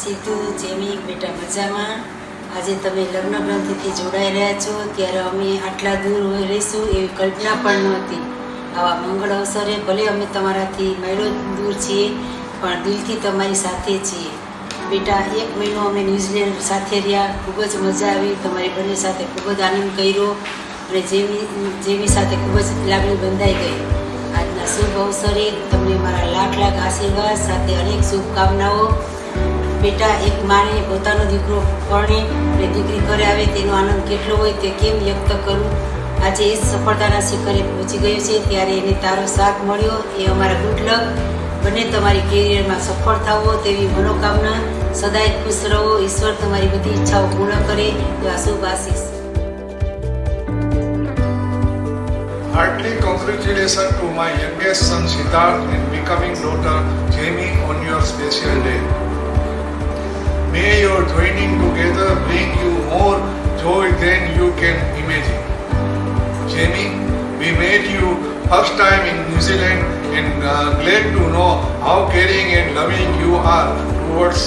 સીધું જેમી બેટા મજામાં. આજે તમે લગ્ન ગ્રંથિથી જોડાઈ રહ્યા છો ત્યારે અમે આટલા દૂર રહીશું એવી કલ્પના પણ નહોતી. આવા મંગળ અવસરે ભલે અમે તમારાથી માઇલો દૂર છીએ પણ દિલથી તમારી સાથે છીએ. બેટા 1 મહિનો અમે ન્યૂઝીલેન્ડ સાથે રહ્યા, ખૂબ જ મજા આવી. તમારી બંને સાથે ખૂબ જ આનંદ કર્યો અને જેમી સાથે ખૂબ જ લાગણી બંધાઈ ગઈ. આજના શુભ અવસરે તમને મારા લાખ લાખ આશીર્વાદ સાથે અનેક શુભકામનાઓ. બેટા, એક માને પોતાનો દીકરો પરણે અને દીકરી ઘરે આવે તેનો આનંદ કેટલો હોય તે કેમ વ્યક્ત કરું. આજે એ સફળતાના શિખરે પહોંચી ગયું છે ત્યારે એને તારો સાથ મળ્યો એ અમારા ગુડ લક. બંને તમારી કેરિયરમાં સફળ થાવો તેવી મનોકામના. સદાય ખુશ રહો. ઈશ્વર તમારી બધી ઈચ્છાઓ પૂર્ણ કરે એવા શુભ આશીષ. Heartily congratulations to my youngest son Siddharth and becoming daughter Jamie on your special day. May your joining together bring you more joy than you can imagine. Jamie, we met you first time in New Zealand and glad to know how caring and loving you are towards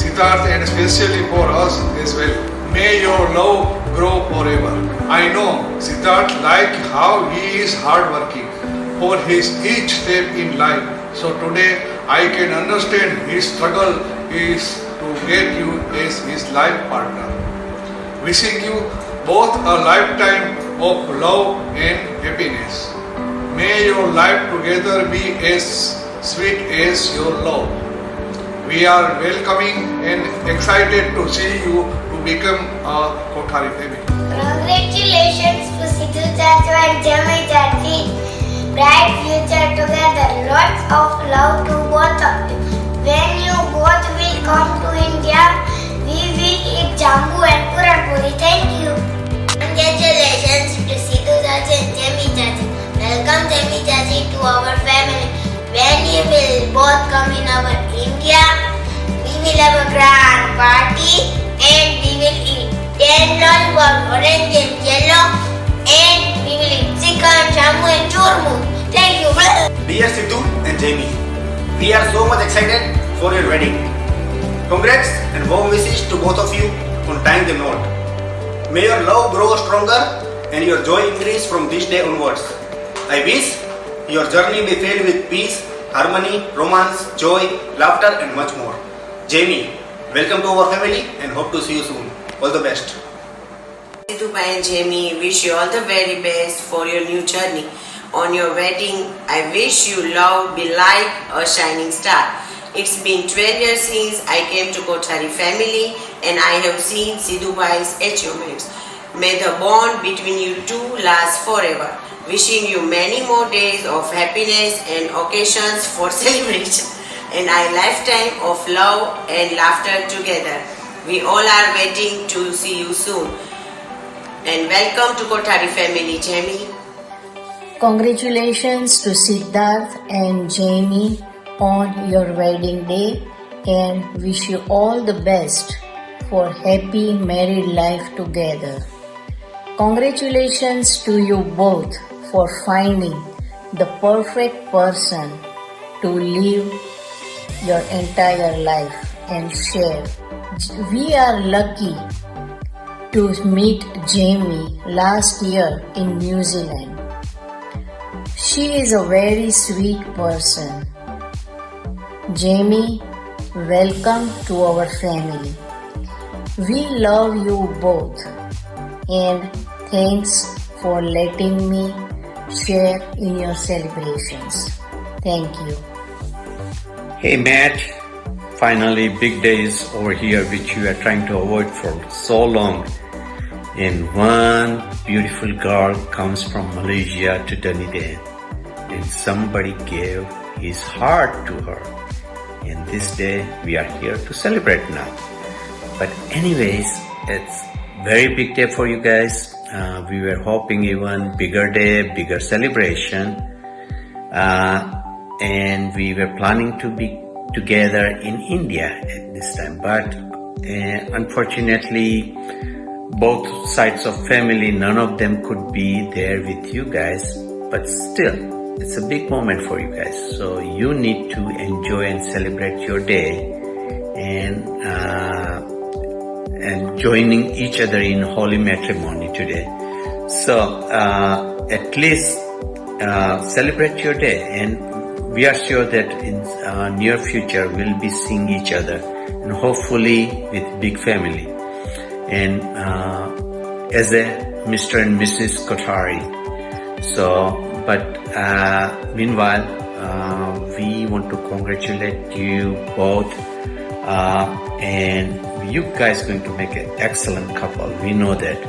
Siddharth and especially for us as well. May your love grow forever. I know Siddharth like how he is hardworking for his each step in life. So today I can understand his struggle is to get you as his life partner. Wishing you both a lifetime of love and happiness. May your life together be as sweet as your love. We are welcoming and excited to see you to become a Kothari family. Congratulations to Sidhu Chachu and Jamie Chachi. Bright future together. Lots of love to both of you. When you both will come to India, we will eat jambu and puran puri. Thank you. Congratulations to Sidhu Chachi and Jamie Chachi. Welcome Jamie Chachi to our family. When you will both come in our India, we will have a grand party and we will eat 10 lollipops, orange and yellow, and we will eat chicken, jammu and churmu. Thank you. Dear Sidhu and Jamie, we are so much excited for your wedding. Congrats and warm wishes to both of you on tying the knot. May your love grow stronger and your joy increase from this day onwards. I wish your journey be filled with peace, harmony, romance, joy, laughter and much more. Jamie, welcome to our family and hope to see you soon. All the best. Sidhu and Jamie, wish you all the very best for your new journey. On your wedding, I wish you love be like a shining star. It's been 12 years since I came to Kothari family and I have seen Sidhu Bhai's achievements. May the bond between you two last forever. Wishing you many more days of happiness and occasions for celebration and a lifetime of love and laughter together. We all are waiting to see you soon. And welcome to Kothari family, Jamie. Congratulations to Siddharth and Jamie on your wedding day and wish you all the best for happy married life together. Congratulations to you both for finding the perfect person to live your entire life and share. We are lucky to meet Jamie last year in New Zealand. She is a very sweet person. Jamie, welcome to our family. We love you both and thanks for letting me share in your celebrations. Thank you. Hey Matt, finally big days over here which you are trying to avoid for so long. And one beautiful girl comes from Malaysia to Dunedin and somebody gave his heart to her. And this day we are here to celebrate now. But anyways, it's very big day for you guys. We were hoping even bigger day, bigger celebration. And we were planning to be together in India at this time. But unfortunately, both sides of family, none of them could be there with you guys. But still, it's a big moment for you guys. So you need to enjoy and celebrate your day and joining each other in holy matrimony today. So at least celebrate your day, and we are sure that in near future we'll be seeing each other, and hopefully with big family. And as a Mr. and Mrs. Kothari. So, but meanwhile, we want to congratulate you both, and you guys going to make an excellent couple. We know that,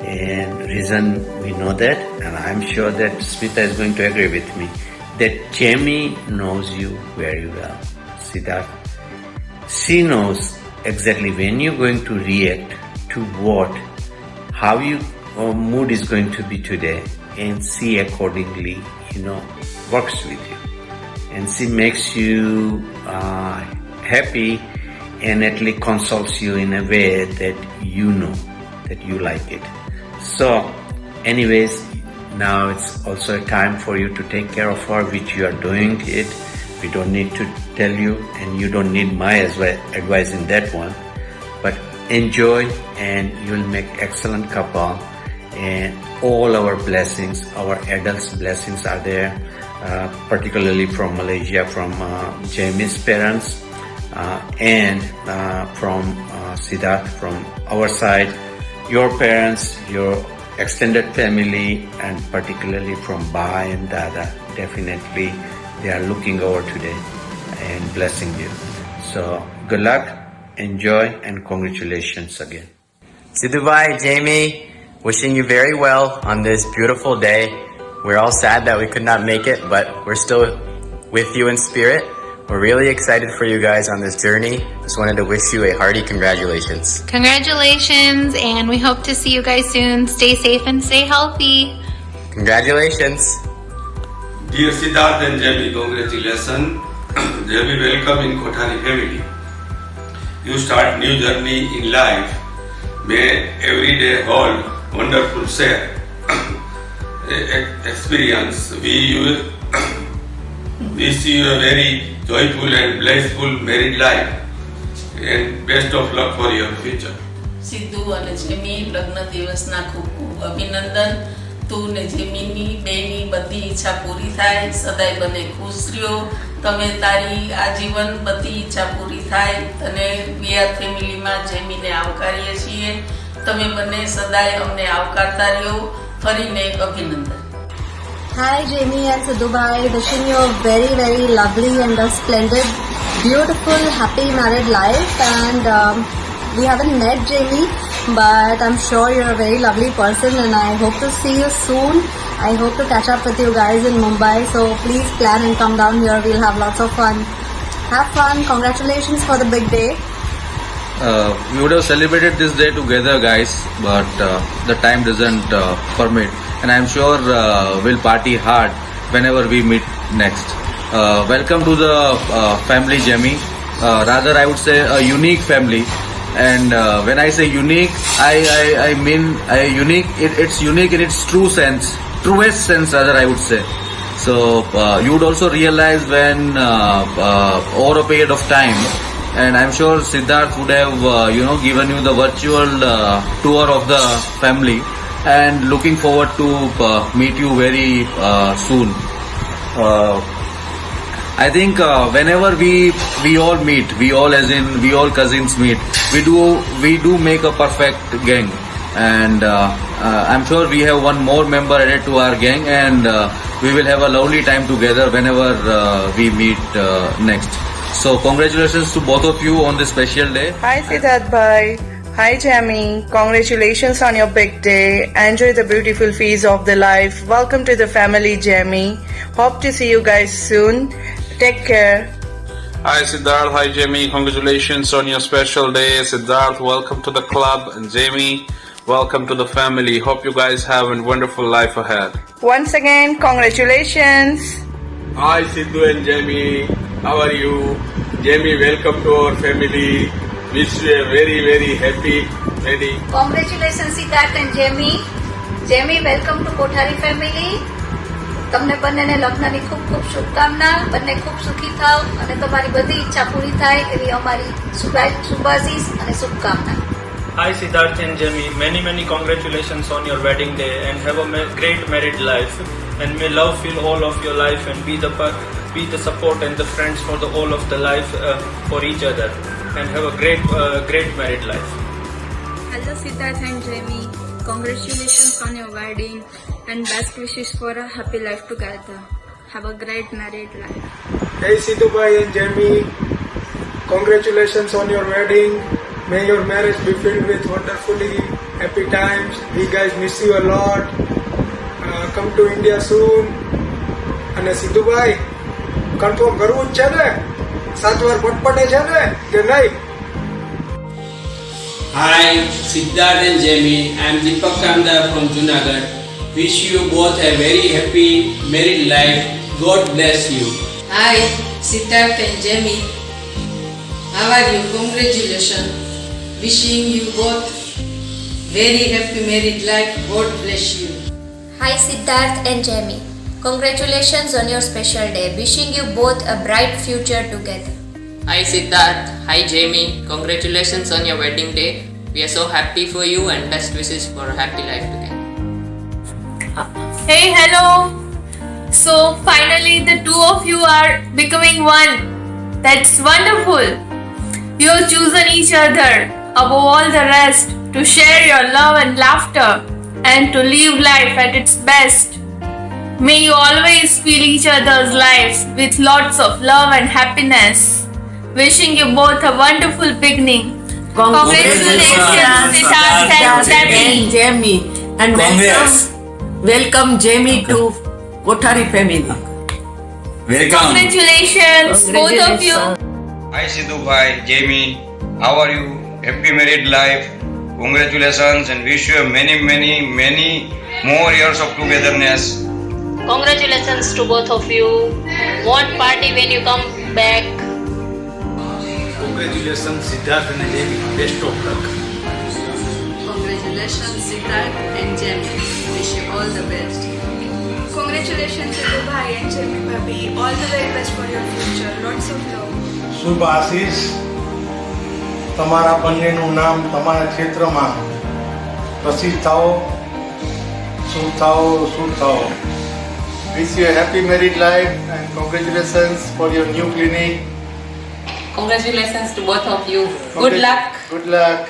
and reason we know that, and I'm sure that Smita is going to agree with me, that Jamie knows you very well. Siddharth, she knows exactly when you're going to react to what, how your mood is going to be today, and she accordingly, works with you, and she makes you happy, and at least consoles you in a way that you know that you like it. So, anyways, now it's also a time for you to take care of her, which you are doing it. We don't need to tell you, and you don't need my advice in that one. But enjoy, and you'll make excellent couple. And all our blessings, our adults' blessings are there, particularly from Malaysia, from Jamie's parents, and from Siddharth, from our side, your parents, your extended family, and particularly from Ba and Dada. Definitely, they are looking over today and blessing you. So, good luck, enjoy, and congratulations again. Sidhu bhai, Jamie, wishing you very well on this beautiful day. We're all sad that we could not make it, but we're still with you in spirit. We're really excited for you guys on this journey. Just wanted to wish you a hearty congratulations. Congratulations, and we hope to see you guys soon. Stay safe and stay healthy. Congratulations. Dear Siddharth and Jamie, congratulations. Jamie, welcome in Kothari family. You start new journey in life. May every day hold wonderful share experience. We wish you a very joyful and blissful married life, and best of luck for your future. Sidhu અને Jamie લગ્ન દિવસના ખૂબ ખૂબ અભિનંદન. તું ને Gemini બેની બધી ઈચ્છા પૂરી થાય, સદાય બને ખુશ રહ્યો. તમે તારી આજીવન બધી ઈચ્છા પૂરી થાય. તને વિયા ફેમિલીમાં જેમીને આવકારીએ છીએ. તમે બંને સદાય અમને આવકારતા રહ્યો. ફરીને એક અભિનંદન. Hi Jamie and Sidhu bhai, wishing you a very very lovely and a splendid, beautiful, happy married life. And we haven't met Jamie, but I'm sure you're a very lovely person, and I hope to see you soon. I hope to catch up with you guys in Mumbai, so please plan and come down here. We'll have lots of fun. Have fun. Congratulations for the big day. We would have celebrated this day together, guys, but the time doesn't permit, and I'm sure we'll party hard whenever we meet next. Welcome to the family, Jamie. Rather, I would say a unique family. And when I say unique, I mean unique. It's unique in its truest sense, rather, I would say. So you would also realize when over a period of time, and I'm sure Siddharth would have given you the virtual tour of the family, and looking forward to meet you very soon. I think whenever we all meet, we all cousins meet, we do make a perfect gang, and I'm sure we have one more member added to our gang, and we will have a lovely time together whenever we meet next. So congratulations to both of you on this special day. Hi Siddharth bhai. Hi Jamie. Congratulations on your big day. Enjoy the beautiful phase of the life. Welcome to the family, Jamie. Hope to see you guys soon. Take care. Hi Siddharth, hi Jamie. Congratulations on your special day. Siddharth, welcome to the club, and Jamie, welcome to the family. Hope you guys have a wonderful life ahead. Once again, congratulations. Hi Sidhu and Jamie. How are you? Jamie, welcome to our family. Wish you a very very happy wedding. Congratulations Siddharth and Jamie. Jamie, welcome to Kothari family. તમને બંનેને લગ્નની ખૂબ ખૂબ શુભકામના, બંને ખૂબ સુખી થાવ અને તમારી બધી ઈચ્છા પૂરી થાય એવી અમારી શુભાશીષ અને શુભકામના. Hi Siddharth and Jamie, many congratulations on your wedding day and have a great married life, and may love fill all of your life and be the support and the friends for the all of the life for each other, and have a great married life. Hello Siddharth and Jamie, congratulations on your wedding and best wishes for a happy life together. Have a great married life. Hey Sidhubai and Jamie, congratulations on your wedding. May your marriage be filled with wonderfully happy times. We guys miss you a lot. Come to India soon. અને સિદ્ધુભાઈ confirm કરવું જ છે ને? 7 વાર પટપટે છે ને કે નહીં? Hi Siddharth and Jamie, I am Deepak Kamdar from Junagadh. Wish you both a very happy married life. God bless you. Hi Siddharth and Jamie, how are you? Congratulations. Wishing you both very happy married life. God bless you. Hi Siddharth and Jamie, congratulations on your special day. Wishing you both a bright future together. Hi Siddharth, hi Jamie, congratulations on your wedding day. We are so happy for you and best wishes for a happy life together. Hey, hello. So finally the two of you are becoming one. That's wonderful. You have chosen each other above all the rest to share your love and laughter and to live life at its best. May you always fill each other's lives with lots of love and happiness. Wishing you both a wonderful beginning. Congratulations, Siddharth and Jamie. And welcome Jamie to Kothari family. Welcome. Congratulations, both of you. Hi Sidhu bhai, Jamie, how are you? Happy married life. Congratulations and wish you many more years of togetherness. Congratulations to both of you. Want party when you come back. Congratulations Siddharth and Jamie. Best of luck. Congratulations Siddharth and Jamie. Wish you all the best. Congratulations Sidhu bhai and Jamie bhabhi. All the very best for your future. Lots of love. શુભ આશીષ. તમારા બંનેનું નામ તમારા ક્ષેત્રમાં પ્રસિદ્ધ થાઓ, શુભ થાઓ. Wish you a happy married life and congratulations for your new clinic. Congratulations to both of you. Good luck. Good luck.